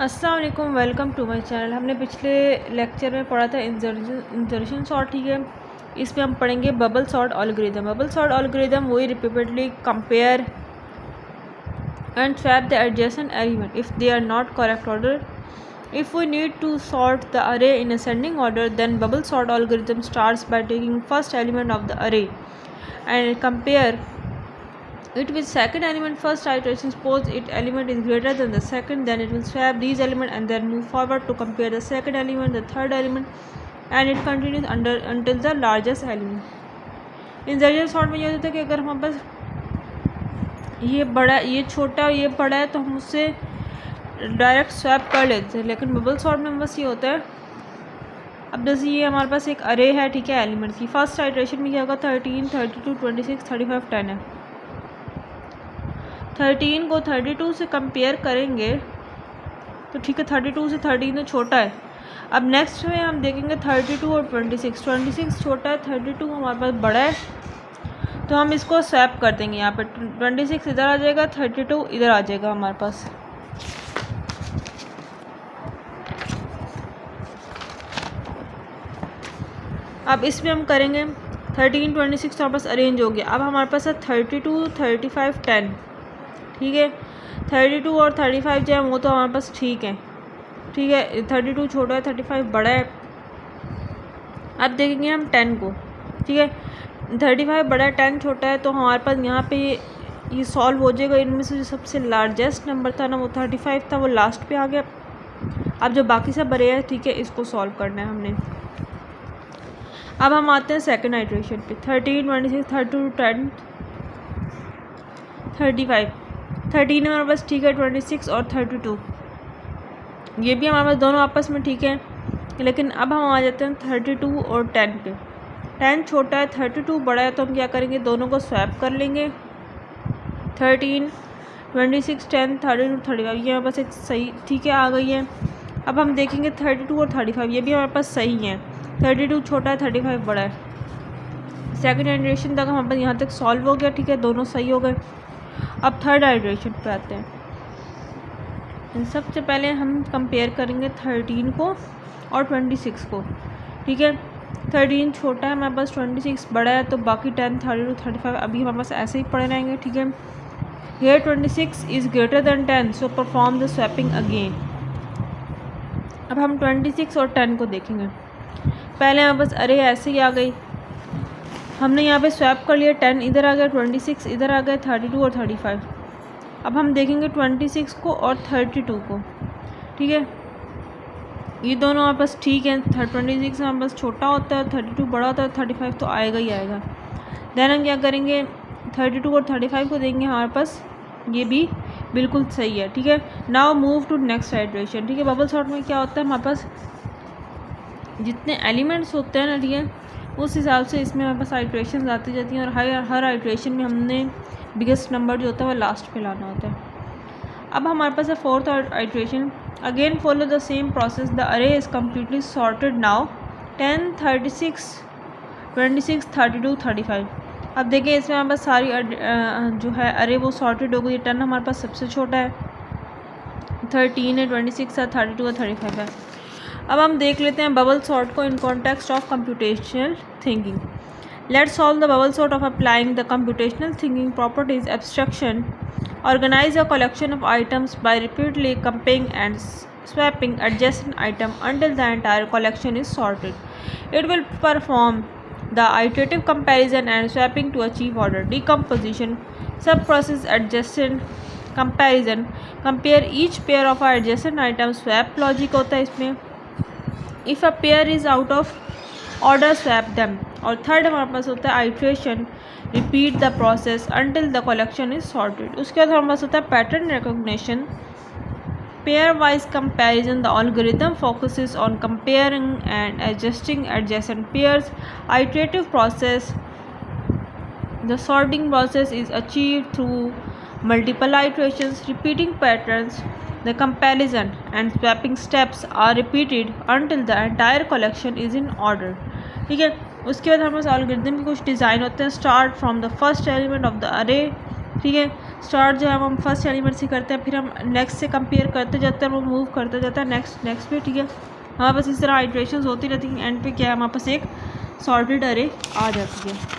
अस्सलाम वालेकुम, welcome to my channel. हमने पिछले लेक्चर में पढ़ा था इंसर्शन सॉर्ट, ठीक है। इसमें हम पढ़ेंगे bubble sort algorithm. Bubble sort algorithm वही repeatedly compare and swap the adjacent element if they are not correct order. If we need to sort the array in ascending order, then bubble sort algorithm starts by taking first element of the array and compare it with second element. First iteration, suppose it element is greater than the second, then it will swap these elements and then move forward to compare the second element, the third element, and it continues until the largest element. Insertion sort में ये होता है कि अगर हमारे पास ये बड़ा, ये छोटा, ये बड़ा है तो हम उससे डायरेक्ट स्वैप कर लेते हैं, लेकिन बबल सॉर्ट में बस ये होता है। अब जैसे ये हमारे पास एक अरे है, ठीक है, एलिमेंट्स की। फर्स्ट आइटरेशन में क्या होगा, 13, 32, 26, 35, 10 है। 13 को 32 से कंपेयर करेंगे तो ठीक है, 32 से 13 तो छोटा है। अब नेक्स्ट में हम देखेंगे 32 और 26। 26 छोटा है, 32 हमारे पास बड़ा है, तो हम इसको स्वैप कर देंगे। यहाँ पे 26 इधर आ जाएगा, 32 इधर आ जाएगा हमारे पास। अब इसमें हम करेंगे 13, 26 तो हमारे पास अरेंज हो गया। अब हमारे पास है 32, 35, 10, ठीक है। 32 और 35 जो है वो तो हमारे पास ठीक है, ठीक है। 32 छोटा है, 35 बड़ा है। अब देखेंगे हम 10 को, ठीक है। 35 बड़ा है, 10 छोटा है, तो हमारे पास यहाँ पे ये सॉल्व हो जाएगा। इनमें से जो सबसे लार्जेस्ट नंबर था ना वो 35 था, वो लास्ट पे आ गया। अब जो बाकी सब बड़े हैं, ठीक है, इसको सॉल्व करना है हमने। अब हम आते हैं सेकंड आइटरेशन पे। 13, 26, 32, 10, 35, 13 हमारे पास ठीक है, 26 और 32 ये भी हमारे पास दोनों आपस में ठीक है। लेकिन अब हम आ जाते हैं 32 और 10 पे। 10 छोटा है, 32 बड़ा है, तो हम क्या करेंगे, दोनों को स्वैप कर लेंगे। 13, 26, 10, 32, 35 ये हमारे पास एक सही ठीक है आ गई है। अब हम देखेंगे 32 और 35 ये भी हमारे पास सही हैं। 32 छोटा है, 35 बड़ा है। सेकंड आइटरेशन तक हमारे पास यहाँ तक सॉल्व हो गया, ठीक है, दोनों सही हो गए। अब थर्ड आइटरेशन पे आते हैं। सबसे पहले हम कंपेयर करेंगे 13 को और 26 को, ठीक है। 13 छोटा है हमारे पास, 26 बड़ा है, तो बाकी 10, 32, 35 अभी हमारे पास ऐसे ही पड़े रहेंगे, ठीक है। Here 26 is greater than 10, so perform the swapping again. अब हम 26 और 10 को देखेंगे। पहले हमारे पास अरे ऐसे ही आ गई, हमने यहाँ पे स्वैप कर लिया। 10 इधर आ गया, 26 इधर आ गया, 32 और 35। अब हम देखेंगे 26 को और 32 को, ठीक है। ये दोनों हमारे पास ठीक है। 26 हमारे पास छोटा होता है, 32 बड़ा होता है, 35 तो आएगा ही आएगा। देन हम क्या करेंगे, 32 और 35 को देंगे हमारे पास, ये भी बिल्कुल सही है, ठीक है। Now move to next iteration, ठीक है। बबल सॉर्ट में क्या होता है, हमारे पास जितने एलिमेंट्स होते हैं ना, ठीक है, उस हिसाब से इसमें हमारे पास आइटरेशन आती जाती हैं, और हर आइटरेशन में हमने बिगेस्ट नंबर जो होता है वो लास्ट पे लाना होता है। अब हमारे पास है fourth iteration. Again follow the same process, the अरे इज़ कम्प्लीटली सॉर्टेड नाउ। 10, 36, 26, 32, 35। अब देखिए इसमें हमारे पास सारी जो है अरे वो सॉर्टेड हो गई। 10 हमारे पास सबसे छोटा है, 13 है, 26 है, 32 है, 35 है। अब हम देख लेते हैं बबल सॉर्ट को in context of computational thinking. Let's solve the bubble sort of applying the computational thinking properties abstraction. Organize a collection of items by repeatedly comparing and swapping adjacent item until the entire collection is sorted. It will perform the iterative comparison and swapping to achieve order. Decomposition, sub-process adjacent comparison, compare each pair of adjacent items. Swap logic होता है इसमें। If a pair is out of order, swap them. और third हमारे पास होता है iteration, repeat the process until the collection is sorted. उसके बाद हमारे पास होता है pattern recognition, pair wise comparison. The algorithm focuses on comparing and adjusting adjacent pairs. Iterative process, the sorting process is achieved through multiple iterations. Repeating patterns, the comparison and swapping steps are repeated until the entire collection is in order, ठीक है। उसके बाद हमारे पास algorithm के कुछ design होते हैं। Start from the first element of the अरे, ठीक है। स्टार्ट जो है हम फर्स्ट एलिमेंट से करते हैं, फिर हम नेक्स्ट से कंपेयर करते जाते हैं, वो मूव करते जाता है नेक्स्ट पे, ठीक है। हमारे पास इस तरह आइट्रेशंस होती रहती हैं, एंड पे क्या है हमारे पास एक सॉर्टेड अरे आ जाती है।